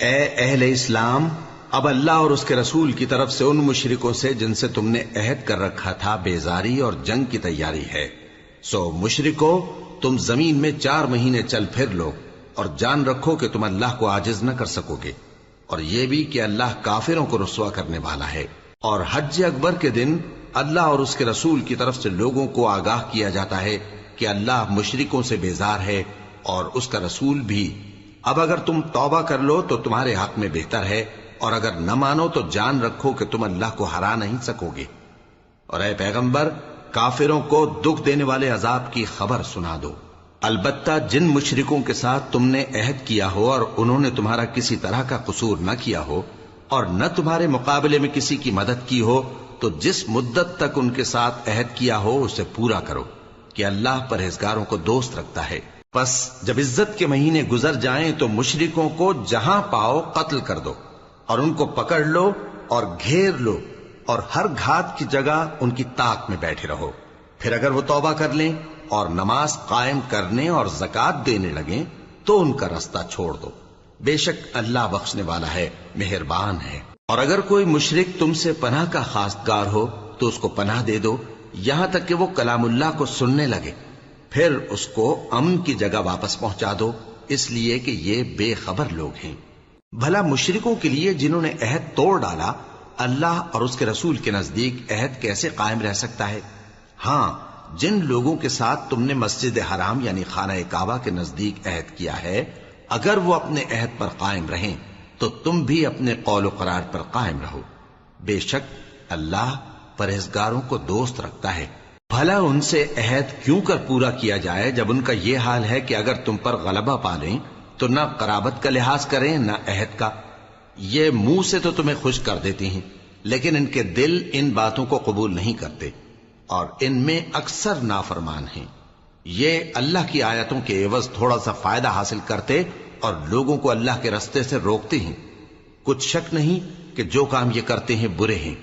اے اہل اسلام، اب اللہ اور اس کے رسول کی طرف سے ان مشرکوں سے جن سے تم نے عہد کر رکھا تھا بیزاری اور جنگ کی تیاری ہے۔ سو مشرکو، تم زمین میں 4 مہینے چل پھر لو اور جان رکھو کہ تم اللہ کو عاجز نہ کر سکو گے، اور یہ بھی کہ اللہ کافروں کو رسوا کرنے والا ہے۔ اور حج اکبر کے دن اللہ اور اس کے رسول کی طرف سے لوگوں کو آگاہ کیا جاتا ہے کہ اللہ مشرکوں سے بیزار ہے اور اس کا رسول بھی۔ اب اگر تم توبہ کر لو تو تمہارے حق میں بہتر ہے، اور اگر نہ مانو تو جان رکھو کہ تم اللہ کو ہرا نہیں سکو گے۔ اور اے پیغمبر، کافروں کو دکھ دینے والے عذاب کی خبر سنا دو۔ البتہ جن مشرکوں کے ساتھ تم نے عہد کیا ہو اور انہوں نے تمہارا کسی طرح کا قصور نہ کیا ہو اور نہ تمہارے مقابلے میں کسی کی مدد کی ہو، تو جس مدت تک ان کے ساتھ عہد کیا ہو اسے پورا کرو، کہ اللہ پرہیزگاروں کو دوست رکھتا ہے۔ پس جب عزت کے مہینے گزر جائیں تو مشرکوں کو جہاں پاؤ قتل کر دو، اور ان کو پکڑ لو اور گھیر لو، اور ہر گھات کی جگہ ان کی طاق میں بیٹھے رہو۔ پھر اگر وہ توبہ کر لیں اور نماز قائم کرنے اور زکوٰۃ دینے لگیں تو ان کا رستہ چھوڑ دو، بے شک اللہ بخشنے والا ہے، مہربان ہے۔ اور اگر کوئی مشرک تم سے پناہ کا خواستگار ہو تو اس کو پناہ دے دو، یہاں تک کہ وہ کلام اللہ کو سننے لگے، پھر اس کو امن کی جگہ واپس پہنچا دو، اس لیے کہ یہ بے خبر لوگ ہیں۔ بھلا مشرکوں کے لیے جنہوں نے عہد توڑ ڈالا، اللہ اور اس کے رسول کے نزدیک عہد کیسے قائم رہ سکتا ہے؟ ہاں، جن لوگوں کے ساتھ تم نے مسجد حرام یعنی خانہ کعبہ کے نزدیک عہد کیا ہے، اگر وہ اپنے عہد پر قائم رہیں تو تم بھی اپنے قول و قرار پر قائم رہو، بے شک اللہ پرہیزگاروں کو دوست رکھتا ہے۔ بھلا ان سے عہد کیوں کر پورا کیا جائے جب ان کا یہ حال ہے کہ اگر تم پر غلبہ پا لیں تو نہ قرابت کا لحاظ کریں نہ عہد کا۔ یہ منہ سے تو تمہیں خوش کر دیتی ہیں، لیکن ان کے دل ان باتوں کو قبول نہیں کرتے اور ان میں اکثر نافرمان ہیں۔ یہ اللہ کی آیتوں کے عوض تھوڑا سا فائدہ حاصل کرتے اور لوگوں کو اللہ کے رستے سے روکتے ہیں۔ کچھ شک نہیں کہ جو کام یہ کرتے ہیں برے ہیں۔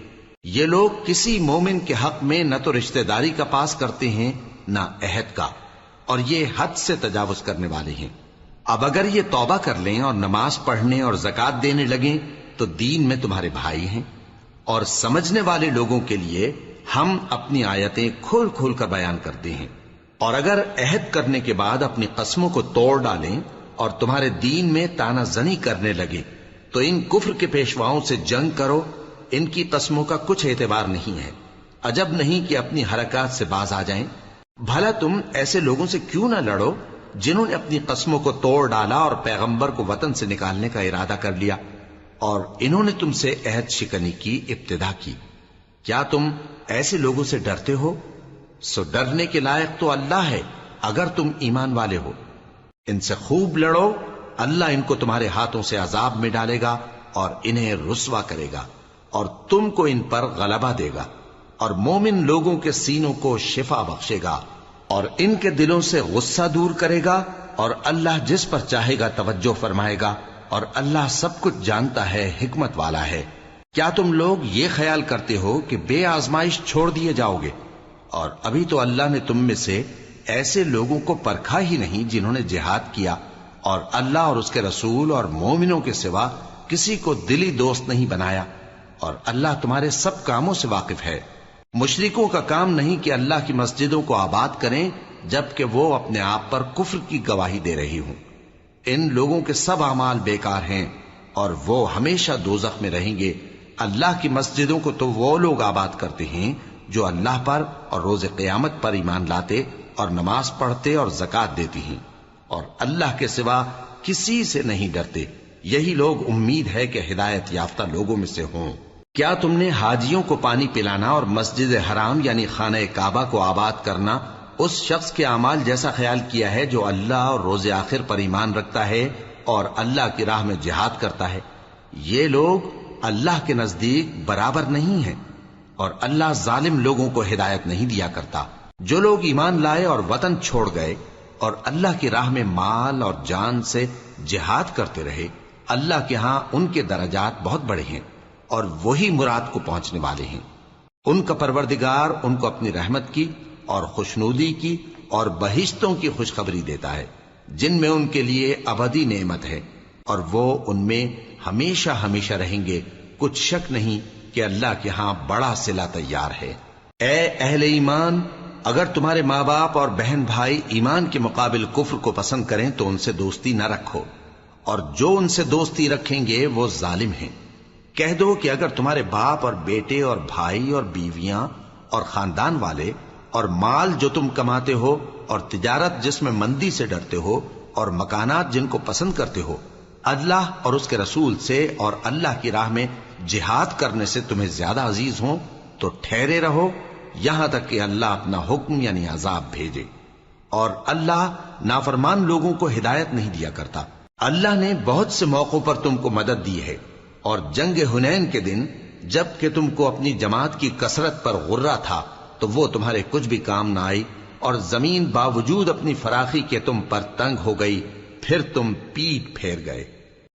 یہ لوگ کسی مومن کے حق میں نہ تو رشتہ داری کا پاس کرتے ہیں نہ عہد کا، اور یہ حد سے تجاوز کرنے والے ہیں۔ اب اگر یہ توبہ کر لیں اور نماز پڑھنے اور زکوٰۃ دینے لگیں تو دین میں تمہارے بھائی ہیں، اور سمجھنے والے لوگوں کے لیے ہم اپنی آیتیں کھول کھول کر بیان کرتے ہیں۔ اور اگر عہد کرنے کے بعد اپنی قسموں کو توڑ ڈالیں اور تمہارے دین میں تانا زنی کرنے لگے تو ان کفر کے پیشواؤں سے جنگ کرو، ان کی قسموں کا کچھ اعتبار نہیں ہے، عجب نہیں کہ اپنی حرکات سے باز آ جائیں۔ بھلا تم ایسے لوگوں سے کیوں نہ لڑو جنہوں نے اپنی قسموں کو توڑ ڈالا اور پیغمبر کو وطن سے نکالنے کا ارادہ کر لیا، اور انہوں نے تم سے عہد شکنی کی ابتدا کی۔ کیا تم ایسے لوگوں سے ڈرتے ہو؟ سو ڈرنے کے لائق تو اللہ ہے اگر تم ایمان والے ہو۔ ان سے خوب لڑو، اللہ ان کو تمہارے ہاتھوں سے عذاب میں ڈالے گا اور انہیں رسوا کرے گا، اور تم کو ان پر غلبہ دے گا، اور مومن لوگوں کے سینوں کو شفا بخشے گا، اور ان کے دلوں سے غصہ دور کرے گا، اور اللہ جس پر چاہے گا توجہ فرمائے گا، اور اللہ سب کچھ جانتا ہے، حکمت والا ہے۔ کیا تم لوگ یہ خیال کرتے ہو کہ بے آزمائش چھوڑ دیے جاؤ گے؟ اور ابھی تو اللہ نے تم میں سے ایسے لوگوں کو پرکھا ہی نہیں جنہوں نے جہاد کیا، اور اللہ اور اس کے رسول اور مومنوں کے سوا کسی کو دلی دوست نہیں بنایا، اور اللہ تمہارے سب کاموں سے واقف ہے۔ مشرکوں کا کام نہیں کہ اللہ کی مسجدوں کو آباد کریں جبکہ وہ اپنے آپ پر کفر کی گواہی دے رہی ہوں۔ ان لوگوں کے سب اعمال بیکار ہیں اور وہ ہمیشہ دوزخ میں رہیں گے۔ اللہ کی مسجدوں کو تو وہ لوگ آباد کرتے ہیں جو اللہ پر اور روز قیامت پر ایمان لاتے اور نماز پڑھتے اور زکوٰۃ دیتی ہیں، اور اللہ کے سوا کسی سے نہیں ڈرتے۔ یہی لوگ امید ہے کہ ہدایت یافتہ لوگوں میں سے ہوں۔ کیا تم نے حاجیوں کو پانی پلانا اور مسجد حرام یعنی خانہ کعبہ کو آباد کرنا اس شخص کے اعمال جیسا خیال کیا ہے جو اللہ اور روز آخر پر ایمان رکھتا ہے اور اللہ کی راہ میں جہاد کرتا ہے؟ یہ لوگ اللہ کے نزدیک برابر نہیں ہیں، اور اللہ ظالم لوگوں کو ہدایت نہیں دیا کرتا۔ جو لوگ ایمان لائے اور وطن چھوڑ گئے اور اللہ کی راہ میں مال اور جان سے جہاد کرتے رہے، اللہ کے ہاں ان کے درجات بہت بڑے ہیں، اور وہی مراد کو پہنچنے والے ہیں۔ ان کا پروردگار ان کو اپنی رحمت کی اور خوشنودی کی اور بہشتوں کی خوشخبری دیتا ہے جن میں ان کے لیے ابدی نعمت ہے، اور وہ ان میں ہمیشہ ہمیشہ رہیں گے، کچھ شک نہیں کہ اللہ کے ہاں بڑا صلہ تیار ہے۔ اے اہل ایمان، اگر تمہارے ماں باپ اور بہن بھائی ایمان کے مقابل کفر کو پسند کریں تو ان سے دوستی نہ رکھو، اور جو ان سے دوستی رکھیں گے وہ ظالم ہیں۔ کہہ دو کہ اگر تمہارے باپ اور بیٹے اور بھائی اور بیویاں اور خاندان والے اور مال جو تم کماتے ہو اور تجارت جس میں مندی سے ڈرتے ہو اور مکانات جن کو پسند کرتے ہو اللہ اور اس کے رسول سے اور اللہ کی راہ میں جہاد کرنے سے تمہیں زیادہ عزیز ہوں تو ٹھہرے رہو یہاں تک کہ اللہ اپنا حکم یعنی عذاب بھیجے، اور اللہ نافرمان لوگوں کو ہدایت نہیں دیا کرتا۔ اللہ نے بہت سے موقعوں پر تم کو مدد دی ہے، اور جنگ حنین کے دن جب کہ تم کو اپنی جماعت کی کثرت پر غرہ تھا تو وہ تمہارے کچھ بھی کام نہ آئی، اور زمین باوجود اپنی فراخی کے تم پر تنگ ہو گئی، پھر تم پیٹ پھیر گئے۔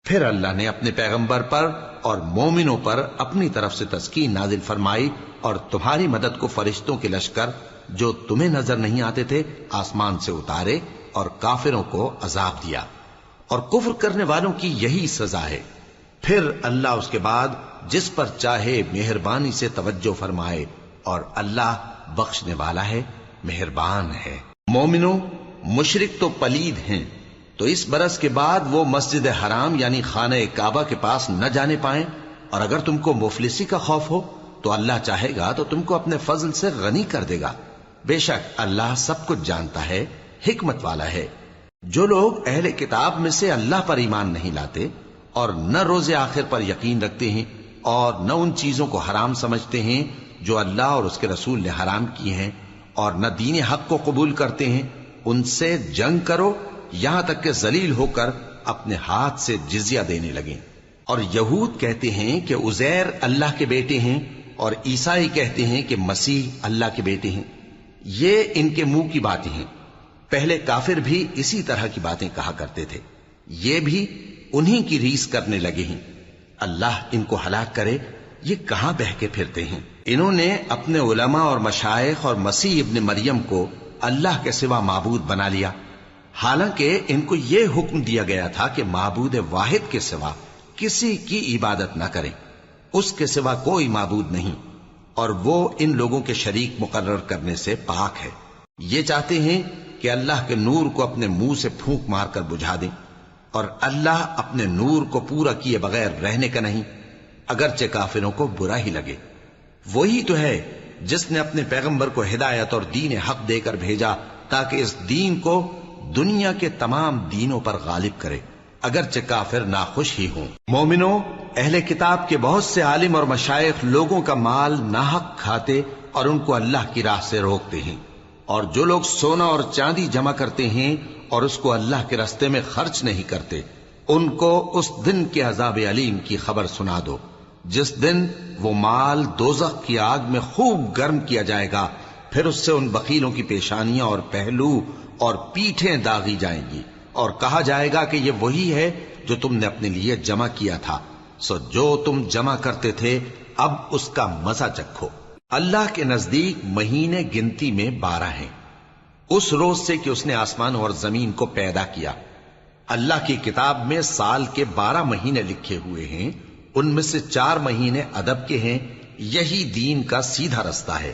پھر اللہ نے اپنے پیغمبر پر اور مومنوں پر اپنی طرف سے تسکین نازل فرمائی، اور تمہاری مدد کو فرشتوں کے لشکر جو تمہیں نظر نہیں آتے تھے آسمان سے اتارے، اور کافروں کو عذاب دیا، اور کفر کرنے والوں کی یہی سزا ہے۔ پھر اللہ اس کے بعد جس پر چاہے مہربانی سے توجہ فرمائے، اور اللہ بخشنے والا ہے، مہربان ہے۔ مومنوں، مشرک تو پلید ہیں، تو اس برس کے بعد وہ مسجد حرام یعنی خانہ کعبہ کے پاس نہ جانے پائیں، اور اگر تم کو مفلسی کا خوف ہو تو اللہ چاہے گا تو تم کو اپنے فضل سے غنی کر دے گا، بے شک اللہ سب کچھ جانتا ہے، حکمت والا ہے۔ جو لوگ اہل کتاب میں سے اللہ پر ایمان نہیں لاتے اور نہ روز آخر پر یقین رکھتے ہیں اور نہ ان چیزوں کو حرام سمجھتے ہیں جو اللہ اور اس کے رسول نے حرام کی ہیں، اور نہ دین حق کو قبول کرتے ہیں، ان سے جنگ کرو یہاں تک کہ ذلیل ہو کر اپنے ہاتھ سے جزیہ دینے لگیں۔ اور یہود کہتے ہیں کہ عزیر اللہ کے بیٹے ہیں، اور عیسائی کہتے ہیں کہ مسیح اللہ کے بیٹے ہیں۔ یہ ان کے منہ کی باتیں ہیں، پہلے کافر بھی اسی طرح کی باتیں کہا کرتے تھے، یہ بھی انہی کی ریس کرنے لگے ہیں۔ اللہ ان کو ہلاک کرے، یہ کہاں بہ کے پھرتے ہیں۔ انہوں نے اپنے علماء اور مشائخ اور مسیح ابن مریم کو اللہ کے سوا معبود بنا لیا، حالانکہ ان کو یہ حکم دیا گیا تھا کہ معبود واحد کے سوا کسی کی عبادت نہ کریں، اس کے سوا کوئی معبود نہیں، اور وہ ان لوگوں کے شریک مقرر کرنے سے پاک ہے۔ یہ چاہتے ہیں کہ اللہ کے نور کو اپنے منہ سے پھونک مار کر بجھا دیں، اور اللہ اپنے نور کو پورا کیے بغیر رہنے کا نہیں، اگرچہ کافروں کو برا ہی لگے۔ وہی تو ہے جس نے اپنے پیغمبر کو ہدایت اور دین حق دے کر بھیجا تاکہ اس دین کو دنیا کے تمام دینوں پر غالب کرے، اگرچہ کافر ناخوش ہی ہوں۔ مومنوں، اہل کتاب کے بہت سے عالم اور مشائخ لوگوں کا مال ناحق کھاتے اور ان کو اللہ کی راہ سے روکتے ہیں، اور جو لوگ سونا اور چاندی جمع کرتے ہیں اور اس کو اللہ کے راستے میں خرچ نہیں کرتے، ان کو اس دن کے عذاب علیم کی خبر سنا دو، جس دن وہ مال دوزخ کی آگ میں خوب گرم کیا جائے گا، پھر اس سے ان بخیلوں کی پیشانیاں اور پہلو اور پیٹھیں داغی جائیں گی، اور کہا جائے گا کہ یہ وہی ہے جو تم نے اپنے لیے جمع کیا تھا، سو جو تم جمع کرتے تھے اب اس کا مزہ چکھو۔ اللہ کے نزدیک مہینے گنتی میں 12 ہیں، اس روز سے کہ اس نے آسمان اور زمین کو پیدا کیا۔ اللہ کی کتاب میں سال کے 12 مہینے لکھے ہوئے ہیں، ان میں سے 4 مہینے ادب کے ہیں، یہی دین کا سیدھا رستہ ہے۔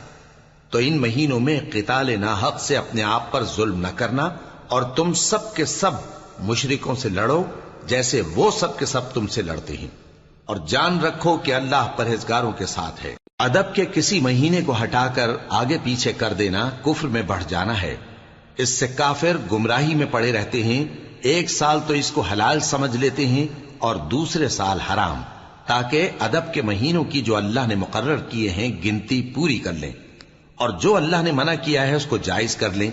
تو ان مہینوں میں قتال ناحق سے اپنے آپ پر ظلم نہ کرنا، اور تم سب کے سب مشرکوں سے لڑو جیسے وہ سب کے سب تم سے لڑتے ہیں، اور جان رکھو کہ اللہ پرہیزگاروں کے ساتھ ہے۔ ادب کے کسی مہینے کو ہٹا کر آگے پیچھے کر دینا کفر میں بڑھ جانا ہے، اس سے کافر گمراہی میں پڑے رہتے ہیں۔ ایک سال تو اس کو حلال سمجھ لیتے ہیں اور دوسرے سال حرام، تاکہ ادب کے مہینوں کی جو اللہ نے مقرر کیے ہیں گنتی پوری کر لیں، اور جو اللہ نے منع کیا ہے اس کو جائز کر لیں۔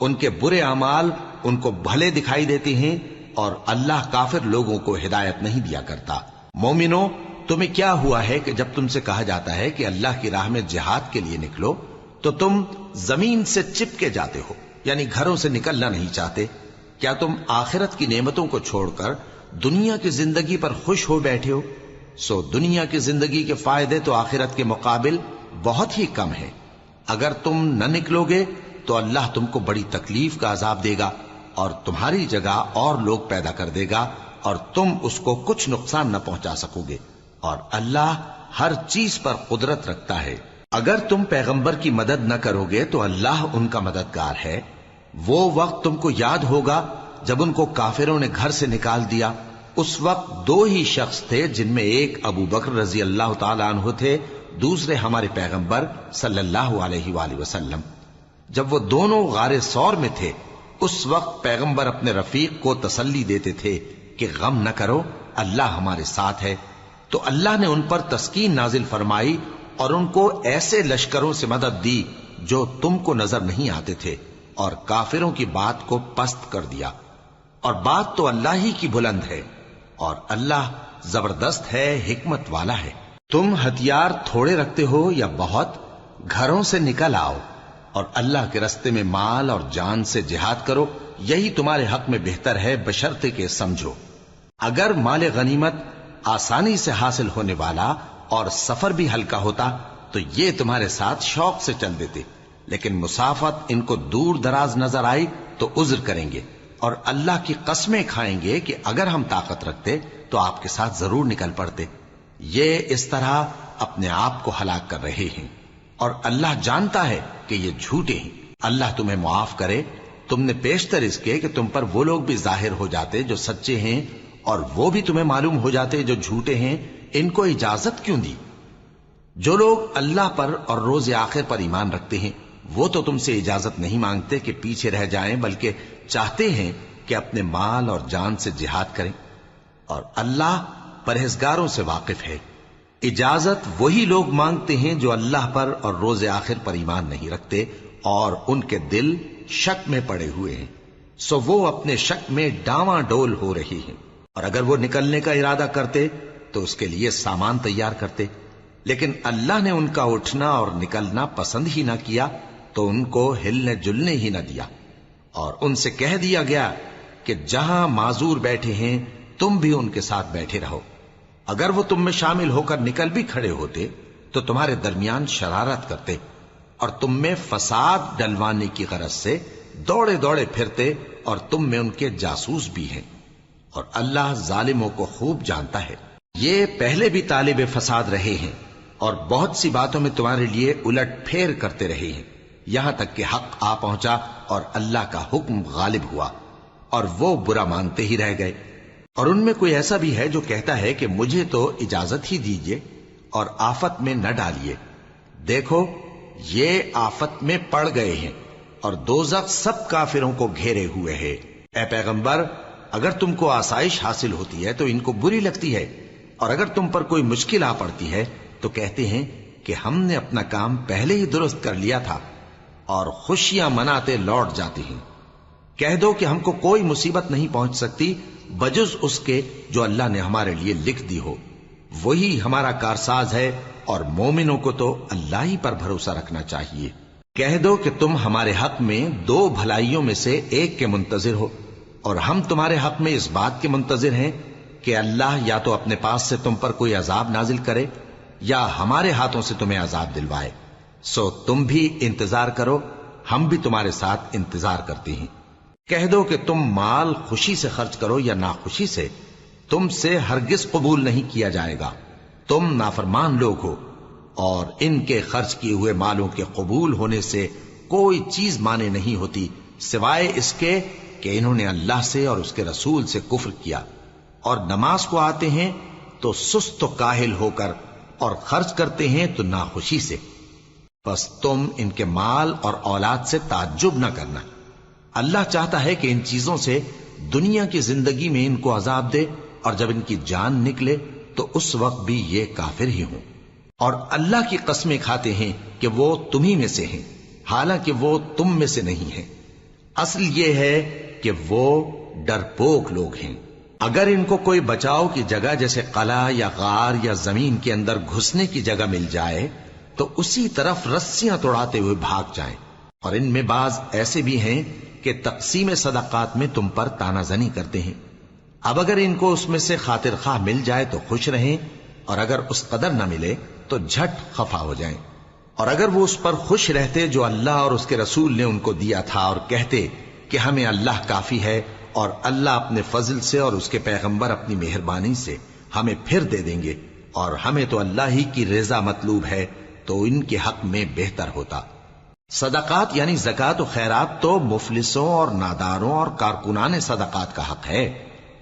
ان کے برے اعمال ان کو بھلے دکھائی دیتے ہیں، اور اللہ کافر لوگوں کو ہدایت نہیں دیا کرتا۔ مومنوں، تمہیں کیا ہوا ہے کہ جب تم سے کہا جاتا ہے کہ اللہ کی راہ میں جہاد کے لیے نکلو تو تم زمین سے چپکے جاتے ہو، یعنی گھروں سے نکلنا نہیں چاہتے؟ کیا تم آخرت کی نعمتوں کو چھوڑ کر دنیا کی زندگی پر خوش ہو بیٹھے ہو؟ سو دنیا کی زندگی کے فائدے تو آخرت کے مقابل بہت ہی کم ہیں۔ اگر تم نہ نکلو گے تو اللہ تم کو بڑی تکلیف کا عذاب دے گا، اور تمہاری جگہ اور لوگ پیدا کر دے گا، اور تم اس کو کچھ نقصان نہ پہنچا سکوگے، اور اللہ ہر چیز پر قدرت رکھتا ہے۔ اگر تم پیغمبر کی مدد نہ کرو گے تو اللہ ان کا مددگار ہے۔ وہ وقت تم کو یاد ہوگا جب ان کو کافروں نے گھر سے نکال دیا۔ اس وقت دو ہی شخص تھے، جن میں ایک ابو بکر رضی اللہ تعالی عنہ تھے، دوسرے ہمارے پیغمبر صلی اللہ علیہ وآلہ وسلم۔ جب وہ دونوں غار ثور میں تھے، اس وقت پیغمبر اپنے رفیق کو تسلی دیتے تھے کہ غم نہ کرو، اللہ ہمارے ساتھ ہے۔ تو اللہ نے ان پر تسکین نازل فرمائی اور ان کو ایسے لشکروں سے مدد دی جو تم کو نظر نہیں آتے تھے، اور کافروں کی بات کو پست کر دیا۔ اور بات تو اللہ ہی کی بلند ہے، اور اللہ زبردست ہے، حکمت والا ہے۔ تم ہتھیار تھوڑے رکھتے ہو یا بہت، گھروں سے نکل آؤ اور اللہ کے رستے میں مال اور جان سے جہاد کرو، یہی تمہارے حق میں بہتر ہے، بشرطے کہ سمجھو۔ اگر مال غنیمت آسانی سے حاصل ہونے والا اور سفر بھی ہلکا ہوتا تو یہ تمہارے ساتھ شوق سے چل دیتے، لیکن مسافت ان کو دور دراز نظر آئی تو عذر کریں گے، اور اللہ کی قسمیں کھائیں گے کہ اگر ہم طاقت رکھتے تو آپ کے ساتھ ضرور نکل پڑتے۔ یہ اس طرح اپنے آپ کو ہلاک کر رہے ہیں، اور اللہ جانتا ہے کہ یہ جھوٹے ہیں۔ اللہ تمہیں معاف کرے، تم نے پیشتر اس کے کہ تم پر وہ لوگ بھی ظاہر ہو جاتے جو سچے ہیں، اور وہ بھی تمہیں معلوم ہو جاتے جو جھوٹے ہیں۔ ان کو اجازت کیوں دی؟ جو لوگ اللہ پر اور روز آخر پر ایمان رکھتے ہیں وہ تو تم سے اجازت نہیں مانگتے کہ پیچھے رہ جائیں، بلکہ چاہتے ہیں کہ اپنے مال اور جان سے جہاد کریں، اور اللہ پرہیزگاروں سے واقف ہے۔ اجازت وہی لوگ مانگتے ہیں جو اللہ پر اور روز آخر پر ایمان نہیں رکھتے اور ان کے دل شک میں پڑے ہوئے ہیں، سو وہ اپنے شک میں ڈاواں ڈول ہو رہی ہیں۔ اور اگر وہ نکلنے کا ارادہ کرتے تو اس کے لیے سامان تیار کرتے، لیکن اللہ نے ان کا اٹھنا اور نکلنا پسند ہی نہ کیا تو ان کو ہلنے جلنے ہی نہ دیا، اور ان سے کہہ دیا گیا کہ جہاں معذور بیٹھے ہیں تم بھی ان کے ساتھ بیٹھے رہو۔ اگر وہ تم میں شامل ہو کر نکل بھی کھڑے ہوتے تو تمہارے درمیان شرارت کرتے اور تم میں فساد ڈلوانے کی غرض سے دوڑے دوڑے پھرتے، اور تم میں ان کے جاسوس بھی ہیں، اور اللہ ظالموں کو خوب جانتا ہے۔ یہ پہلے بھی طالب فساد رہے ہیں اور بہت سی باتوں میں تمہارے لیے الٹ پھیر کرتے رہے ہیں، یہاں تک کہ حق آ پہنچا اور اللہ کا حکم غالب ہوا، اور وہ برا مانتے ہی رہ گئے۔ اور ان میں کوئی ایسا بھی ہے جو کہتا ہے کہ مجھے تو اجازت ہی دیجیے اور آفت میں نہ ڈالیے۔ دیکھو یہ آفت میں پڑ گئے ہیں، اور دوزخ سب کافروں کو گھیرے ہوئے ہے۔ اے پیغمبر، اگر تم کو آسائش حاصل ہوتی ہے تو ان کو بری لگتی ہے، اور اگر تم پر کوئی مشکل آ پڑتی ہے تو کہتے ہیں کہ ہم نے اپنا کام پہلے ہی درست کر لیا تھا، اور خوشیاں مناتے لوٹ جاتے ہیں۔ کہہ دو کہ ہم کو کوئی مصیبت نہیں پہنچ سکتی بجز اس کے جو اللہ نے ہمارے لیے لکھ دی ہو، وہی ہمارا کارساز ہے، اور مومنوں کو تو اللہ ہی پر بھروسہ رکھنا چاہیے۔ کہہ دو کہ تم ہمارے حق میں دو بھلائیوں میں سے ایک کے منتظر ہو، اور ہم تمہارے حق میں اس بات کے منتظر ہیں کہ اللہ یا تو اپنے پاس سے تم پر کوئی عذاب نازل کرے یا ہمارے ہاتھوں سے تمہیں عذاب دلوائے، سو تم بھی انتظار کرو، ہم بھی تمہارے ساتھ انتظار کرتے ہیں۔ کہہ دو کہ تم مال خوشی سے خرچ کرو یا ناخوشی سے، تم سے ہرگز قبول نہیں کیا جائے گا، تم نافرمان لوگ ہو، اور ان کے خرچ کیے ہوئے مالوں کے قبول ہونے سے کوئی چیز مانے نہیں ہوتی سوائے اس کے کہ انہوں نے اللہ سے اور اس کے رسول سے کفر کیا، اور نماز کو آتے ہیں تو سست و کاہل ہو کر، اور خرچ کرتے ہیں تو ناخوشی سے۔ بس تم ان کے مال اور اولاد سے تعجب نہ کرنا، اللہ چاہتا ہے کہ ان چیزوں سے دنیا کی زندگی میں ان کو عذاب دے، اور جب ان کی جان نکلے تو اس وقت بھی یہ کافر ہی ہوں، اور اللہ کی قسمیں کھاتے ہیں کہ وہ تمہیں میں سے ہیں، حالانکہ وہ تم میں سے نہیں ہیں۔ اصل یہ ہے کہ وہ ڈرپوک لوگ ہیں۔ اگر ان کو کوئی بچاؤ کی جگہ جیسے قلعہ یا غار یا زمین کے اندر گھسنے کی جگہ مل جائے تو اسی طرف رسیاں توڑاتے ہوئے بھاگ جائیں، اور ان میں بعض ایسے بھی ہیں کہ تقسیم صدقات میں تم پر تانا زنی کرتے ہیں۔ اب اگر ان کو اس میں سے خاطر خواہ مل جائے تو خوش رہیں، اور اگر اس قدر نہ ملے تو جھٹ خفا ہو جائیں۔ اور اگر وہ اس پر خوش رہتے جو اللہ اور اس کے رسول نے ان کو دیا تھا، اور کہتے کہ ہمیں اللہ کافی ہے اور اللہ اپنے فضل سے اور اس کے پیغمبر اپنی مہربانی سے ہمیں پھر دے دیں گے، اور ہمیں تو اللہ ہی کی رضا مطلوب ہے، تو ان کے حق میں بہتر ہوتا۔ صدقات یعنی زکوٰۃ و خیرات تو مفلسوں اور ناداروں اور کارکنان صدقات کا حق ہے،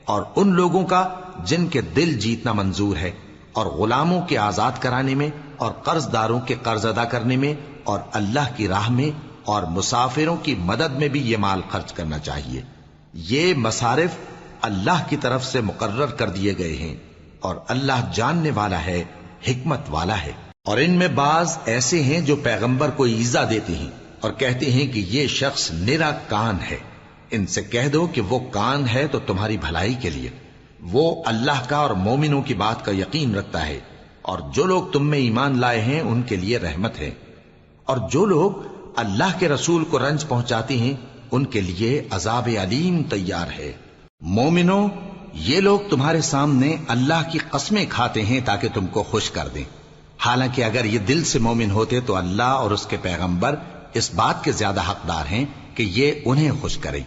اور ان لوگوں کا جن کے دل جیتنا منظور ہے، اور غلاموں کے آزاد کرانے میں، اور قرض داروں کے قرض ادا کرنے میں، اور اللہ کی راہ میں، اور مسافروں کی مدد میں بھی یہ مال خرچ کرنا چاہیے۔ یہ مصارف اللہ کی طرف سے مقرر کر دیے گئے ہیں، اور اللہ جاننے والا ہے، حکمت والا ہے۔ اور ان میں بعض ایسے ہیں جو پیغمبر کو ایذا دیتے ہیں اور کہتے ہیں کہ یہ شخص نرا کان ہے۔ ان سے کہہ دو کہ وہ کان ہے تو تمہاری بھلائی کے لیے، وہ اللہ کا اور مومنوں کی بات کا یقین رکھتا ہے، اور جو لوگ تم میں ایمان لائے ہیں ان کے لیے رحمت ہے، اور جو لوگ اللہ کے رسول کو رنج پہنچاتے ہیں ان کے لیے عذاب علیم تیار ہے۔ مومنوں، یہ لوگ تمہارے سامنے اللہ کی قسمیں کھاتے ہیں تاکہ تم کو خوش کر دیں، حالانکہ اگر یہ دل سے مومن ہوتے تو اللہ اور اس کے پیغمبر اس بات کے زیادہ حقدار ہیں کہ یہ انہیں خوش کرے۔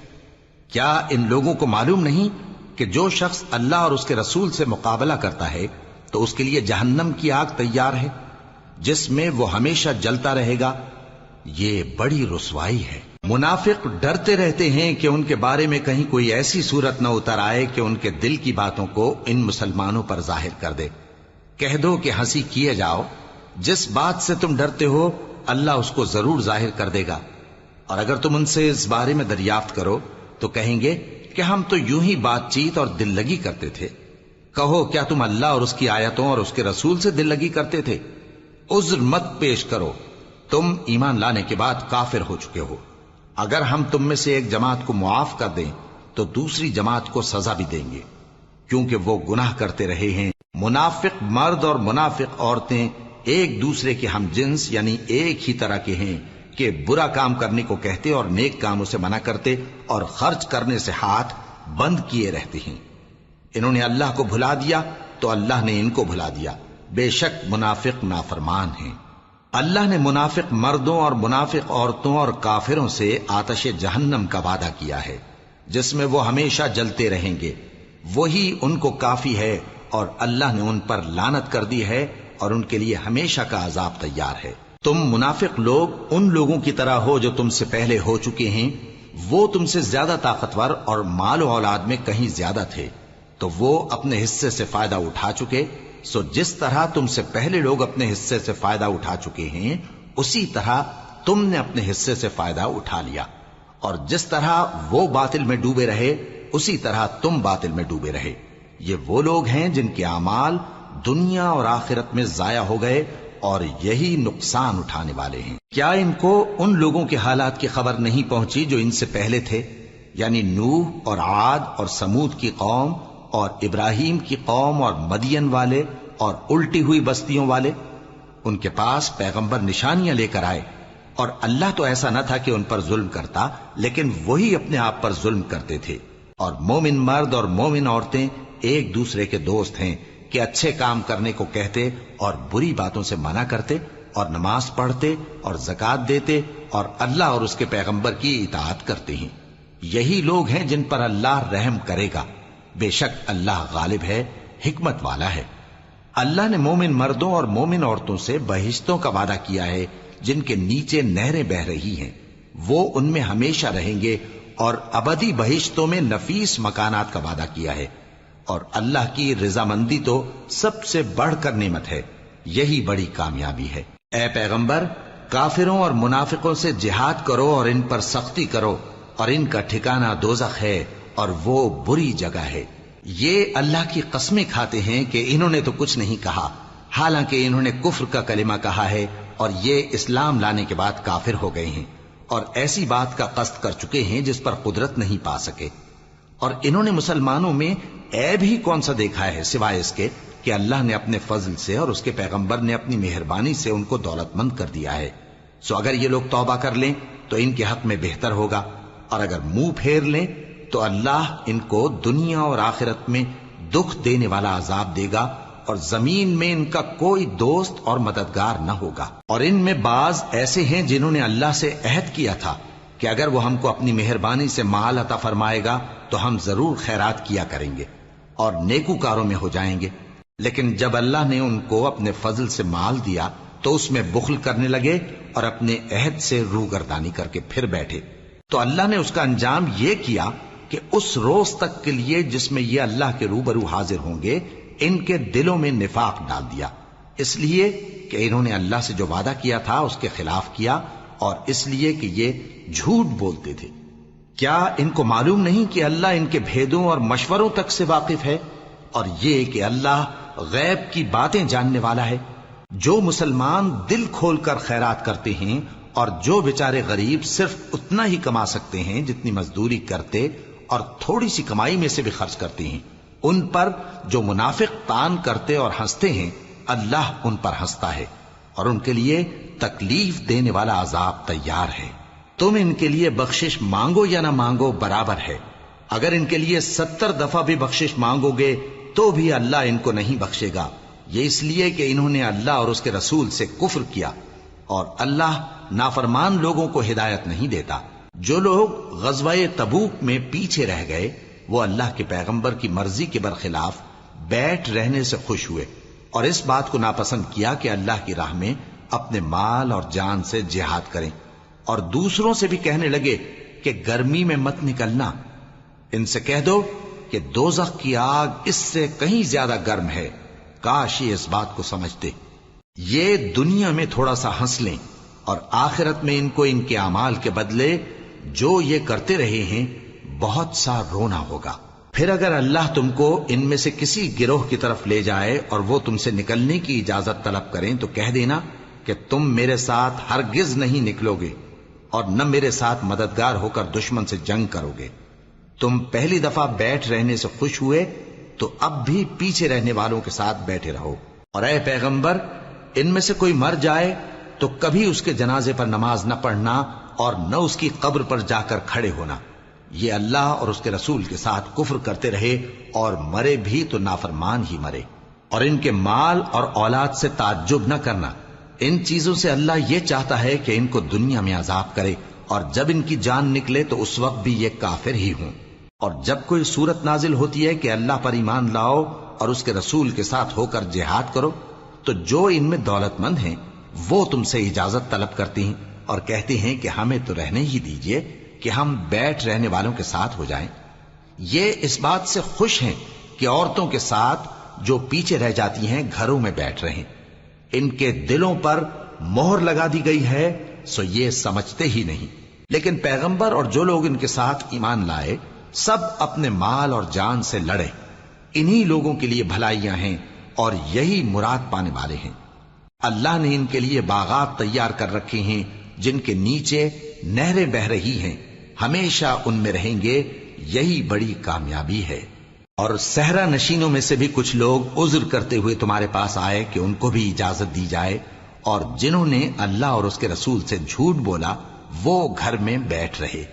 کیا ان لوگوں کو معلوم نہیں کہ جو شخص اللہ اور اس کے رسول سے مقابلہ کرتا ہے تو اس کے لیے جہنم کی آگ تیار ہے جس میں وہ ہمیشہ جلتا رہے گا؟ یہ بڑی رسوائی ہے۔ منافق ڈرتے رہتے ہیں کہ ان کے بارے میں کہیں کوئی ایسی صورت نہ اتر آئے کہ ان کے دل کی باتوں کو ان مسلمانوں پر ظاہر کر دے۔ کہہ دو کہ ہنسی کیے جاؤ، جس بات سے تم ڈرتے ہو اللہ اس کو ضرور ظاہر کر دے گا، اور اگر تم ان سے اس بارے میں دریافت کرو تو کہیں گے کہ ہم تو یوں ہی بات چیت اور دل لگی کرتے تھے۔ کہو کیا تم اللہ اور اس کی آیتوں اور اس کے رسول سے دل لگی کرتے تھے؟ عذر مت پیش کرو، تم ایمان لانے کے بعد کافر ہو چکے ہو۔ اگر ہم تم میں سے ایک جماعت کو معاف کر دیں تو دوسری جماعت کو سزا بھی دیں گے، کیونکہ وہ گناہ کرتے رہے ہیں۔ منافق مرد اور منافق عورتیں ایک دوسرے کے ہم جنس یعنی ایک ہی طرح کے ہیں کہ برا کام کرنے کو کہتے اور نیک کاموں سے منع کرتے اور خرچ کرنے سے ہاتھ بند کیے رہتے ہیں۔ انہوں نے اللہ کو بھلا دیا تو اللہ نے ان کو بھلا دیا، بے شک منافق نافرمان ہیں۔ اللہ نے منافق مردوں اور منافق عورتوں اور کافروں سے آتش جہنم کا وعدہ کیا ہے جس میں وہ ہمیشہ جلتے رہیں گے، وہی ان کو کافی ہے، اور اللہ نے ان پر لعنت کر دی ہے اور ان کے لیے ہمیشہ کا عذاب تیار ہے۔ تم منافق لوگ ان لوگوں کی طرح ہو جو تم سے پہلے ہو چکے ہیں، وہ تم سے زیادہ طاقتور اور مال و اولاد میں کہیں زیادہ تھے، تو وہ اپنے حصے سے فائدہ اٹھا چکے، سو جس طرح تم سے پہلے لوگ اپنے حصے سے فائدہ اٹھا چکے ہیں اسی طرح تم نے اپنے حصے سے فائدہ اٹھا لیا، اور جس طرح وہ باطل میں ڈوبے رہے اسی طرح تم باطل میں ڈوبے رہے۔ یہ وہ لوگ ہیں جن کے اعمال دنیا اور آخرت میں ضائع ہو گئے اور یہی نقصان اٹھانے والے ہیں۔ کیا ان کو ان لوگوں کے حالات کی خبر نہیں پہنچی جو ان سے پہلے تھے، یعنی نوح اور عاد اور سمود کی قوم اور ابراہیم کی قوم اور مدین والے اور الٹی ہوئی بستیوں والے؟ ان کے پاس پیغمبر نشانیاں لے کر آئے، اور اللہ تو ایسا نہ تھا کہ ان پر ظلم کرتا، لیکن وہی اپنے آپ پر ظلم کرتے تھے۔ اور مومن مرد اور مومن عورتیں ایک دوسرے کے دوست ہیں کہ اچھے کام کرنے کو کہتے اور بری باتوں سے منع کرتے، اور نماز پڑھتے اور زکوٰۃ دیتے اور اللہ اور اس کے پیغمبر کی اطاعت کرتے ہیں۔ یہی لوگ ہیں جن پر اللہ رحم کرے گا، بے شک اللہ غالب ہے، حکمت والا ہے۔ اللہ نے مومن مردوں اور مومن عورتوں سے بہشتوں کا وعدہ کیا ہے جن کے نیچے نہریں بہ رہی ہیں، وہ ان میں ہمیشہ رہیں گے، اور ابدی بہشتوں میں نفیس مکانات کا وعدہ کیا ہے، اور اللہ کی رضامندی تو سب سے بڑھ کر نعمت ہے، یہی بڑی کامیابی ہے۔ اے پیغمبر، کافروں اور منافقوں سے جہاد کرو اور ان پر سختی کرو، اور ان کا ٹھکانہ دوزخ ہے اور وہ بری جگہ ہے۔ یہ اللہ کی قسمیں کھاتے ہیں کہ انہوں نے تو کچھ نہیں کہا، حالانکہ انہوں نے کفر کا کلمہ کہا ہے اور یہ اسلام لانے کے بعد کافر ہو گئے ہیں، اور ایسی بات کا قصد کر چکے ہیں جس پر قدرت نہیں پا سکے۔ اور انہوں نے مسلمانوں میں عیب ہی کون سا دیکھا ہے سوائے اس کے کہ اللہ نے اپنے فضل سے اور اس کے پیغمبر نے اپنی مہربانی سے ان کو دولت مند کر دیا ہے۔ سو اگر یہ لوگ توبہ کر لیں تو ان کے حق میں بہتر ہوگا، اور اگر منہ پھیر لیں تو اللہ ان کو دنیا اور آخرت میں دکھ دینے والا عذاب دے گا، اور زمین میں ان کا کوئی دوست اور مددگار نہ ہوگا۔ اور ان میں بعض ایسے ہیں جنہوں نے اللہ سے عہد کیا تھا کہ اگر وہ ہم کو اپنی مہربانی سے مال عطا فرمائے گا تو ہم ضرور خیرات کیا کریں گے اور نیکوکاروں میں ہو جائیں گے۔ لیکن جب اللہ نے ان کو اپنے فضل سے مال دیا تو اس میں بخل کرنے لگے اور اپنے عہد سے روگردانی کر کے پھر بیٹھے، تو اللہ نے اس کا انجام یہ کیا کہ اس روز تک کے لیے جس میں یہ اللہ کے روبرو حاضر ہوں گے ان کے دلوں میں نفاق ڈال دیا، اس لیے کہ انہوں نے اللہ سے جو وعدہ کیا تھا اس کے خلاف کیا، اور اس لیے کہ یہ جھوٹ بولتے تھے۔ کیا ان کو معلوم نہیں کہ اللہ ان کے بھیدوں اور مشوروں تک سے واقف ہے، اور یہ کہ اللہ غیب کی باتیں جاننے والا ہے؟ جو مسلمان دل کھول کر خیرات کرتے ہیں اور جو بیچارے غریب صرف اتنا ہی کما سکتے ہیں جتنی مزدوری کرتے اور تھوڑی سی کمائی میں سے بھی خرچ کرتے ہیں، ان پر جو منافق تان کرتے اور ہنستے ہیں اللہ ان پر ہنستا ہے اور ان کے لیے تکلیف دینے والا عذاب تیار ہے۔ تم ان کے لیے بخشش مانگو یا نہ مانگو برابر ہے، اگر ان کے لیے 70 دفعہ بھی بخشش مانگو گے تو بھی اللہ ان کو نہیں بخشے گا، یہ اس لیے کہ انہوں نے اللہ اور اس کے رسول سے کفر کیا، اور اللہ نافرمان لوگوں کو ہدایت نہیں دیتا۔ جو لوگ غزوہ تبوک میں پیچھے رہ گئے وہ اللہ کے پیغمبر کی مرضی کے برخلاف بیٹھ رہنے سے خوش ہوئے اور اس بات کو ناپسند کیا کہ اللہ کی راہ میں اپنے مال اور جان سے جہاد کریں، اور دوسروں سے بھی کہنے لگے کہ گرمی میں مت نکلنا۔ ان سے کہہ دو کہ دوزخ کی آگ اس سے کہیں زیادہ گرم ہے، کاش یہ اس بات کو سمجھتے۔ یہ دنیا میں تھوڑا سا ہنس لیں اور آخرت میں ان کو ان کے اعمال کے بدلے جو یہ کرتے رہے ہیں بہت سا رونا ہوگا۔ پھر اگر اللہ تم کو ان میں سے کسی گروہ کی طرف لے جائے اور وہ تم سے نکلنے کی اجازت طلب کریں تو کہہ دینا کہ تم میرے ساتھ ہرگز نہیں نکلو گے اور نہ میرے ساتھ مددگار ہو کر دشمن سے جنگ کرو گے۔ تم پہلی دفعہ بیٹھ رہنے سے خوش ہوئے تو اب بھی پیچھے رہنے والوں کے ساتھ بیٹھے رہو، اور اے پیغمبر ان میں سے کوئی مر جائے تو کبھی اس کے جنازے پر نماز نہ پڑھنا اور نہ اس کی قبر پر جا کر کھڑے ہونا۔ یہ اللہ اور اس کے رسول کے ساتھ کفر کرتے رہے اور مرے بھی تو نافرمان ہی مرے۔ اور ان کے مال اور اولاد سے تعجب نہ کرنا، ان چیزوں سے اللہ یہ چاہتا ہے کہ ان کو دنیا میں عذاب کرے، اور جب ان کی جان نکلے تو اس وقت بھی یہ کافر ہی ہوں۔ اور جب کوئی صورت نازل ہوتی ہے کہ اللہ پر ایمان لاؤ اور اس کے رسول کے ساتھ ہو کر جہاد کرو، تو جو ان میں دولت مند ہیں وہ تم سے اجازت طلب کرتے ہیں اور کہتے ہیں کہ ہمیں تو رہنے ہی دیجئے کہ ہم بیٹھ رہنے والوں کے ساتھ ہو جائیں۔ یہ اس بات سے خوش ہیں کہ عورتوں کے ساتھ جو پیچھے رہ جاتی ہیں گھروں میں بیٹھ رہیں۔ ان کے دلوں پر مہر لگا دی گئی ہے سو یہ سمجھتے ہی نہیں۔ لیکن پیغمبر اور جو لوگ ان کے ساتھ ایمان لائے سب اپنے مال اور جان سے لڑے، انہی لوگوں کے لیے بھلائیاں ہیں اور یہی مراد پانے والے ہیں۔ اللہ نے ان کے لیے باغات تیار کر رکھے ہیں جن کے نیچے نہریں بہ رہی ہیں، ہمیشہ ان میں رہیں گے، یہی بڑی کامیابی ہے۔ اور صحرا نشینوں میں سے بھی کچھ لوگ عذر کرتے ہوئے تمہارے پاس آئے کہ ان کو بھی اجازت دی جائے، اور جنہوں نے اللہ اور اس کے رسول سے جھوٹ بولا وہ گھر میں بیٹھ رہے۔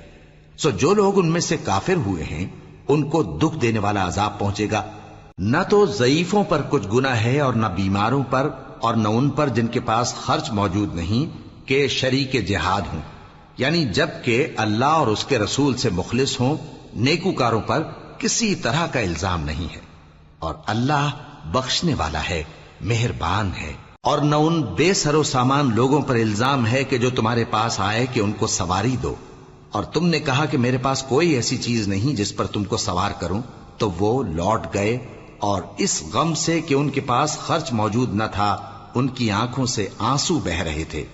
سو جو لوگ ان میں سے کافر ہوئے ہیں ان کو دکھ دینے والا عذاب پہنچے گا، نہ تو ضعیفوں پر کچھ گناہ ہے اور نہ بیماروں پر اور نہ ان پر جن کے پاس خرچ موجود نہیں کہ شریک جہاد ہوں، یعنی جب کہ اللہ اور اس کے رسول سے مخلص ہوں، نیکوکاروں پر کسی طرح کا الزام نہیں ہے، اور اللہ بخشنے والا ہے، مہربان ہے۔ اور نہ ان بے سر و سامان لوگوں پر الزام ہے کہ جو تمہارے پاس آئے کہ ان کو سواری دو، اور تم نے کہا کہ میرے پاس کوئی ایسی چیز نہیں جس پر تم کو سوار کروں، تو وہ لوٹ گئے، اور اس غم سے کہ ان کے پاس خرچ موجود نہ تھا ان کی آنکھوں سے آنسو بہ رہے تھے۔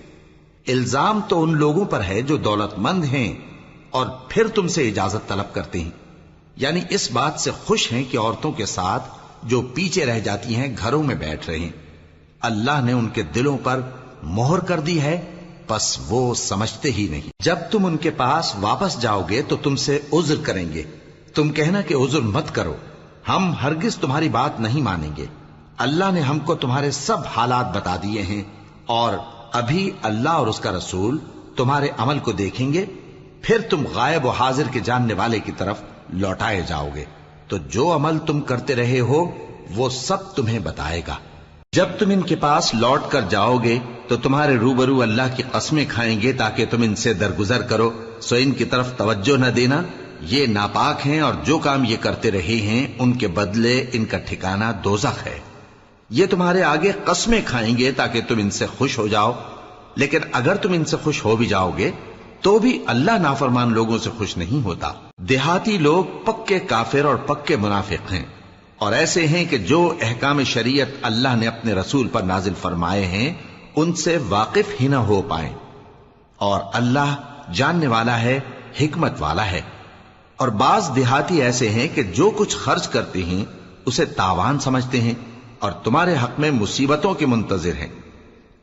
الزام تو ان لوگوں پر ہے جو دولت مند ہیں اور پھر تم سے اجازت طلب کرتے ہیں، یعنی اس بات سے خوش ہیں کہ عورتوں کے ساتھ جو پیچھے رہ جاتی ہیں گھروں میں بیٹھ رہے ہیں۔ اللہ نے ان کے دلوں پر مہر کر دی ہے، پس وہ سمجھتے ہی نہیں۔ جب تم ان کے پاس واپس جاؤ گے تو تم سے عذر کریں گے، تم کہنا کہ عذر مت کرو، ہم ہرگز تمہاری بات نہیں مانیں گے۔ اللہ نے ہم کو تمہارے سب حالات بتا دیے ہیں، اور ابھی اللہ اور اس کا رسول تمہارے عمل کو دیکھیں گے، پھر تم غائب و حاضر کے جاننے والے کی طرف لوٹائے جاؤ گے، تو جو عمل تم کرتے رہے ہو وہ سب تمہیں بتائے گا۔ جب تم ان کے پاس لوٹ کر جاؤ گے تو تمہارے روبرو اللہ کی قسمیں کھائیں گے تاکہ تم ان سے درگزر کرو، سو ان کی طرف توجہ نہ دینا یہ ناپاک ہیں اور جو کام یہ کرتے رہے ہیں ان کے بدلے ان کا ٹھکانہ دوزخ ہے۔ یہ تمہارے آگے قسمیں کھائیں گے تاکہ تم ان سے خوش ہو جاؤ، لیکن اگر تم ان سے خوش ہو بھی جاؤ گے تو بھی اللہ نافرمان لوگوں سے خوش نہیں ہوتا۔ دیہاتی لوگ پکے کافر اور پکے منافق ہیں، اور ایسے ہیں کہ جو احکام شریعت اللہ نے اپنے رسول پر نازل فرمائے ہیں ان سے واقف ہی نہ ہو پائیں، اور اللہ جاننے والا ہے، حکمت والا ہے۔ اور بعض دیہاتی ایسے ہیں کہ جو کچھ خرچ کرتے ہیں اسے تاوان سمجھتے ہیں اور تمہارے حق میں مصیبتوں کے منتظر ہیں،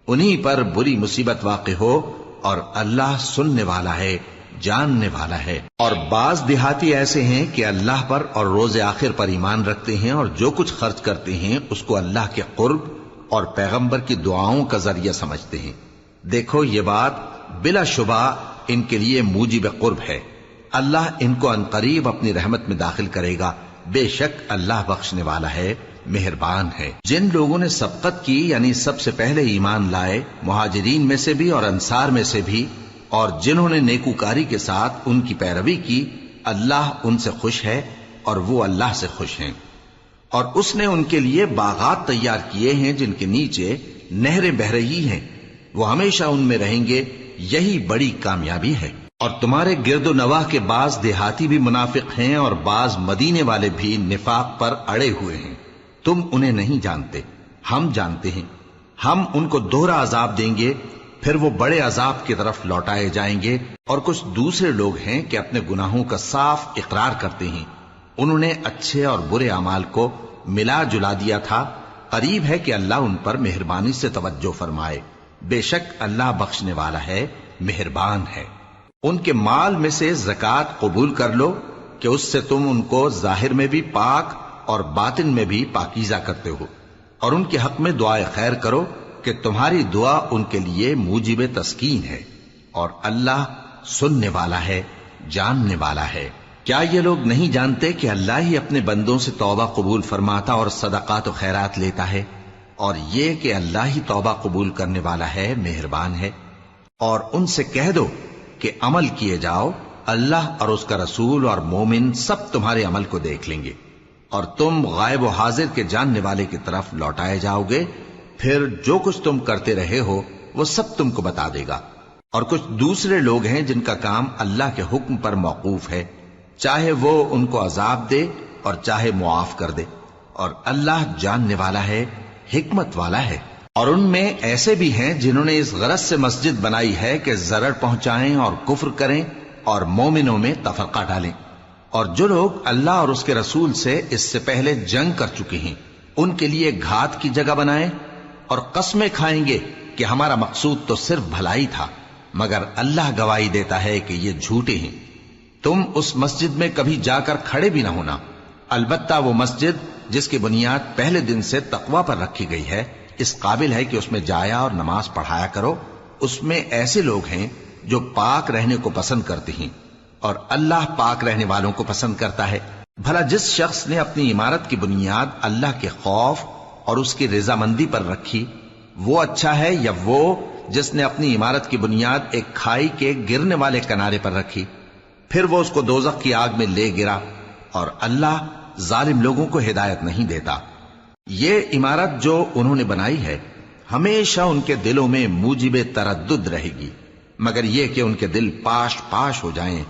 انہی پر بری مصیبت واقع ہو، اور اللہ سننے والا ہے، جاننے والا ہے۔ اور بعض دیہاتی ایسے ہیں کہ اللہ پر اور روز آخر پر ایمان رکھتے ہیں، اور جو کچھ خرچ کرتے ہیں اس کو اللہ کے قرب اور پیغمبر کی دعاؤں کا ذریعہ سمجھتے ہیں۔ دیکھو یہ بات بلا شبہ ان کے لیے موجب قرب ہے، اللہ ان کو عنقریب اپنی رحمت میں داخل کرے گا، بے شک اللہ بخشنے والا ہے، مہربان ہے۔ جن لوگوں نے سبقت کی یعنی سب سے پہلے ایمان لائے، مہاجرین میں سے بھی اور انصار میں سے بھی، اور جنہوں نے نیکوکاری کے ساتھ ان کی پیروی کی، اللہ ان سے خوش ہے اور وہ اللہ سے خوش ہیں۔ اور اس نے ان کے لیے باغات تیار کیے ہیں جن کے نیچے نہریں بہہ رہی ہیں، وہ ہمیشہ ان میں رہیں گے، یہی بڑی کامیابی ہے۔ اور تمہارے گرد و نواح کے بعض دیہاتی بھی منافق ہیں اور بعض مدینے والے بھی نفاق پر اڑے ہوئے ہیں، تم انہیں نہیں جانتے، ہم جانتے ہیں۔ ہم ان کو دوہرا عذاب دیں گے، پھر وہ بڑے عذاب کی طرف لوٹائے جائیں گے۔ اور کچھ دوسرے لوگ ہیں کہ اپنے گناہوں کا صاف اقرار کرتے ہیں، انہوں نے اچھے اور برے اعمال کو ملا جلا دیا تھا، قریب ہے کہ اللہ ان پر مہربانی سے توجہ فرمائے، بے شک اللہ بخشنے والا ہے، مہربان ہے۔ ان کے مال میں سے زکوٰۃ قبول کر لو کہ اس سے تم ان کو ظاہر میں بھی پاک اور باطن میں بھی پاکیزہ کرتے ہو، اور ان کے حق میں دعائے خیر کرو کہ تمہاری دعا ان کے لیے موجب تسکین ہے، اور اللہ سننے والا ہے، جاننے والا ہے۔ کیا یہ لوگ نہیں جانتے کہ اللہ ہی اپنے بندوں سے توبہ قبول فرماتا اور صدقات و خیرات لیتا ہے، اور یہ کہ اللہ ہی توبہ قبول کرنے والا ہے، مہربان ہے۔ اور ان سے کہہ دو کہ عمل کیے جاؤ، اللہ اور اس کا رسول اور مومن سب تمہارے عمل کو دیکھ لیں گے، اور تم غائب و حاضر کے جاننے والے کی طرف لوٹائے جاؤ گے، پھر جو کچھ تم کرتے رہے ہو وہ سب تم کو بتا دے گا۔ اور کچھ دوسرے لوگ ہیں جن کا کام اللہ کے حکم پر موقوف ہے، چاہے وہ ان کو عذاب دے اور چاہے معاف کر دے، اور اللہ جاننے والا ہے، حکمت والا ہے۔ اور ان میں ایسے بھی ہیں جنہوں نے اس غرض سے مسجد بنائی ہے کہ ضرر پہنچائیں اور کفر کریں اور مومنوں میں تفرقہ ڈالیں، اور جو لوگ اللہ اور اس کے رسول سے اس سے پہلے جنگ کر چکے ہیں ان کے لیے گھات کی جگہ بنائیں، اور قسمیں کھائیں گے کہ ہمارا مقصود تو صرف بھلائی تھا، مگر اللہ گواہی دیتا ہے کہ یہ جھوٹے ہیں۔ تم اس مسجد میں کبھی جا کر کھڑے بھی نہ ہونا، البتہ وہ مسجد جس کی بنیاد پہلے دن سے تقوی پر رکھی گئی ہے اس قابل ہے کہ اس میں جایا اور نماز پڑھایا کرو۔ اس میں ایسے لوگ ہیں جو پاک رہنے کو پسند کرتے ہیں، اور اللہ پاک رہنے والوں کو پسند کرتا ہے۔ بھلا جس شخص نے اپنی عمارت کی بنیاد اللہ کے خوف اور اس کی رضامندی پر رکھی، وہ اچھا ہے یا وہ جس نے اپنی عمارت کی بنیاد ایک کھائی کے گرنے والے کنارے پر رکھی، پھر وہ اس کو دوزخ کی آگ میں لے گرا، اور اللہ ظالم لوگوں کو ہدایت نہیں دیتا۔ یہ عمارت جو انہوں نے بنائی ہے ہمیشہ ان کے دلوں میں موجب تردد رہے گی، مگر یہ کہ ان کے دل پاش پاش ہو جائیں،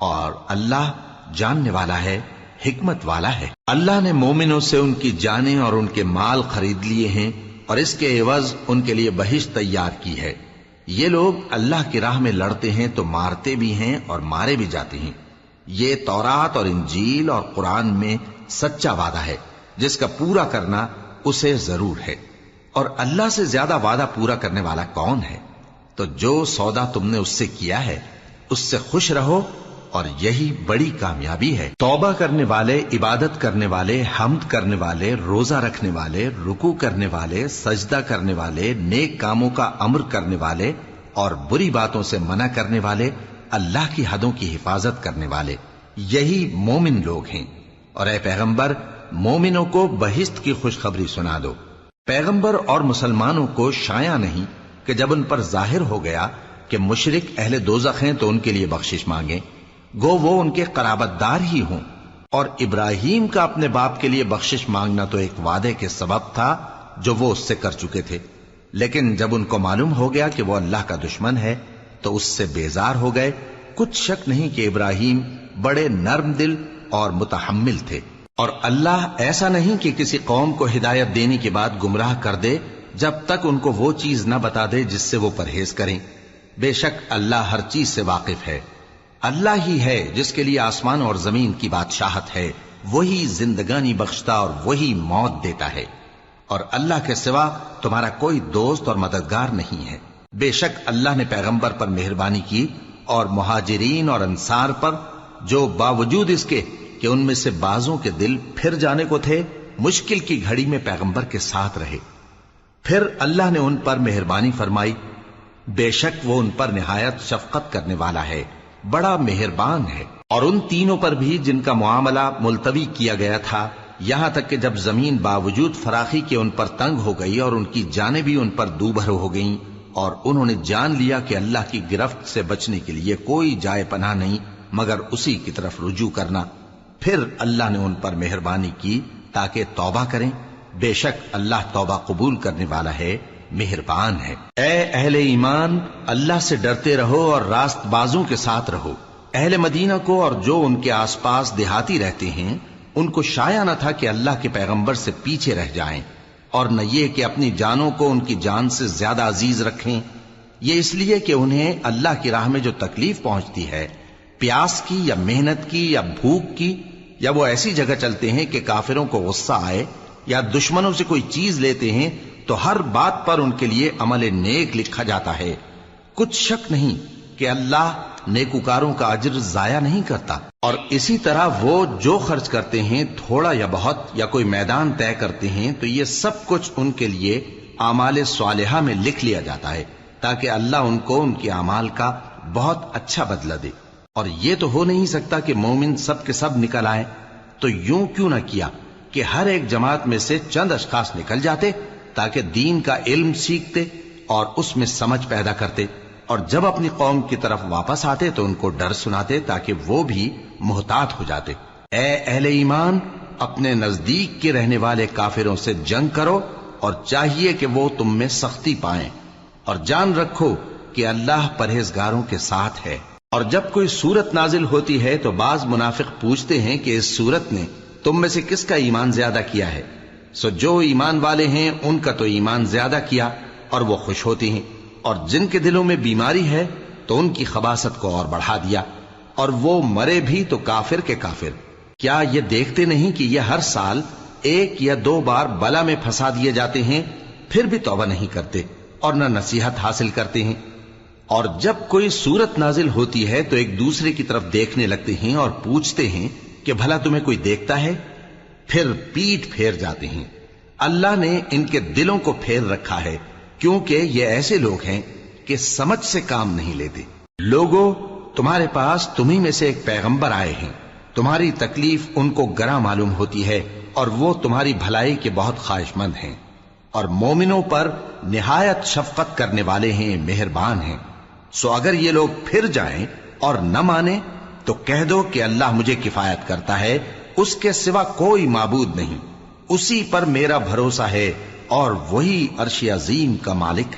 اور اللہ جاننے والا ہے، حکمت والا ہے۔ اللہ نے مومنوں سے ان کی جانیں اور ان کے مال خرید لیے ہیں، اور اس کے عوض ان کے لیے بہشت تیار کی ہے۔ یہ لوگ اللہ کی راہ میں لڑتے ہیں تو مارتے بھی ہیں اور مارے بھی جاتے ہیں۔ یہ تورات اور انجیل اور قرآن میں سچا وعدہ ہے جس کا پورا کرنا اسے ضرور ہے، اور اللہ سے زیادہ وعدہ پورا کرنے والا کون ہے؟ تو جو سودا تم نے اس سے کیا ہے اس سے خوش رہو، اور یہی بڑی کامیابی ہے۔ توبہ کرنے والے، عبادت کرنے والے، حمد کرنے والے، روزہ رکھنے والے، رکوع کرنے والے، سجدہ کرنے والے، نیک کاموں کا امر کرنے والے اور بری باتوں سے منع کرنے والے، اللہ کی حدوں کی حفاظت کرنے والے، یہی مومن لوگ ہیں۔ اور اے پیغمبر، مومنوں کو بہشت کی خوشخبری سنا دو۔ پیغمبر اور مسلمانوں کو شایع نہیں کہ جب ان پر ظاہر ہو گیا کہ مشرک اہل دوزخ ہیں تو ان کے لیے بخشش مانگیں، گو وہ ان کے قرابتدار ہی ہوں۔ اور ابراہیم کا اپنے باپ کے لیے بخشش مانگنا تو ایک وعدے کے سبب تھا جو وہ اس سے کر چکے تھے، لیکن جب ان کو معلوم ہو گیا کہ وہ اللہ کا دشمن ہے تو اس سے بیزار ہو گئے۔ کچھ شک نہیں کہ ابراہیم بڑے نرم دل اور متحمل تھے، اور اللہ ایسا نہیں کہ کسی قوم کو ہدایت دینے کے بعد گمراہ کر دے جب تک ان کو وہ چیز نہ بتا دے جس سے وہ پرہیز کریں۔ بے شک اللہ ہر چیز سے واقف ہے۔ اللہ ہی ہے جس کے لیے آسمان اور زمین کی بادشاہت ہے، وہی زندگانی بخشتا اور وہی موت دیتا ہے، اور اللہ کے سوا تمہارا کوئی دوست اور مددگار نہیں ہے۔ بے شک اللہ نے پیغمبر پر مہربانی کی اور مہاجرین اور انصار پر، جو باوجود اس کے کہ ان میں سے بعضوں کے دل پھر جانے کو تھے، مشکل کی گھڑی میں پیغمبر کے ساتھ رہے۔ پھر اللہ نے ان پر مہربانی فرمائی، بے شک وہ ان پر نہایت شفقت کرنے والا ہے، بڑا مہربان ہے۔ اور ان تینوں پر بھی جن کا معاملہ ملتوی کیا گیا تھا، یہاں تک کہ جب زمین باوجود فراخی کے ان پر تنگ ہو گئی اور ان کی جانیں بھی ان پر دوبھر ہو گئیں، اور انہوں نے جان لیا کہ اللہ کی گرفت سے بچنے کے لیے کوئی جائے پناہ نہیں مگر اسی کی طرف رجوع کرنا، پھر اللہ نے ان پر مہربانی کی تاکہ توبہ کریں۔ بے شک اللہ توبہ قبول کرنے والا ہے، مہربان ہے۔ اے اہل ایمان، اللہ سے ڈرتے رہو اور راست بازوں کے ساتھ رہو۔ اہل مدینہ کو اور جو ان کے آس پاس دیہاتی رہتے ہیں، ان کو شایع نہ تھا کہ اللہ کے پیغمبر سے پیچھے رہ جائیں، اور نہ یہ کہ اپنی جانوں کو ان کی جان سے زیادہ عزیز رکھیں۔ یہ اس لیے کہ انہیں اللہ کی راہ میں جو تکلیف پہنچتی ہے، پیاس کی یا محنت کی یا بھوک کی، یا وہ ایسی جگہ چلتے ہیں کہ کافروں کو غصہ آئے یا دشمنوں سے کوئی چیز لیتے ہیں، تو ہر بات پر ان کے لیے عمل نیک لکھا جاتا ہے۔ کچھ شک نہیں کہ اللہ نیکوکاروں کا اجر ضائع نہیں کرتا۔ اور اسی طرح وہ جو خرچ کرتے ہیں، تھوڑا یا بہت یا کوئی میدان طے کرتے ہیں، تو یہ سب کچھ ان کے لیے اعمال صالحہ میں لکھ لیا جاتا ہے، تاکہ اللہ ان کو ان کے اعمال کا بہت اچھا بدلہ دے۔ اور یہ تو ہو نہیں سکتا کہ مومن سب کے سب نکل آئیں، تو یوں کیوں نہ کیا کہ ہر ایک جماعت میں سے چند اشخاص نکل جاتے تاکہ دین کا علم سیکھتے اور اس میں سمجھ پیدا کرتے، اور جب اپنی قوم کی طرف واپس آتے تو ان کو ڈر سناتے تاکہ وہ بھی محتاط ہو جاتے۔ اے اہل ایمان، اپنے نزدیک کے رہنے والے کافروں سے جنگ کرو، اور چاہیے کہ وہ تم میں سختی پائیں، اور جان رکھو کہ اللہ پرہیزگاروں کے ساتھ ہے۔ اور جب کوئی سورت نازل ہوتی ہے تو بعض منافق پوچھتے ہیں کہ اس سورت نے تم میں سے کس کا ایمان زیادہ کیا ہے؟ سو جو ایمان والے ہیں ان کا تو ایمان زیادہ کیا اور وہ خوش ہوتے ہیں، اور جن کے دلوں میں بیماری ہے تو ان کی خباثت کو اور بڑھا دیا، اور وہ مرے بھی تو کافر کے کافر۔ کیا یہ دیکھتے نہیں کہ یہ ہر سال 1 یا 2 بار بلا میں پھنسا دیے جاتے ہیں، پھر بھی توبہ نہیں کرتے اور نہ نصیحت حاصل کرتے ہیں؟ اور جب کوئی سورت نازل ہوتی ہے تو ایک دوسرے کی طرف دیکھنے لگتے ہیں اور پوچھتے ہیں کہ بھلا تمہیں کوئی دیکھتا ہے؟ پھر پیٹ پھیر جاتے ہیں۔ اللہ نے ان کے دلوں کو پھیر رکھا ہے، کیونکہ یہ ایسے لوگ ہیں کہ سمجھ سے کام نہیں لیتے۔ لوگوں، تمہارے پاس تمہیں میں سے ایک پیغمبر آئے ہیں، تمہاری تکلیف ان کو گراں معلوم ہوتی ہے اور وہ تمہاری بھلائی کے بہت خواہش مند ہیں، اور مومنوں پر نہایت شفقت کرنے والے ہیں، مہربان ہیں۔ سو اگر یہ لوگ پھر جائیں اور نہ مانیں تو کہہ دو کہ اللہ مجھے کفایت کرتا ہے، اس کے سوا کوئی معبود نہیں، اسی پر میرا بھروسہ ہے، اور وہی عرش عظیم کا مالک ہے۔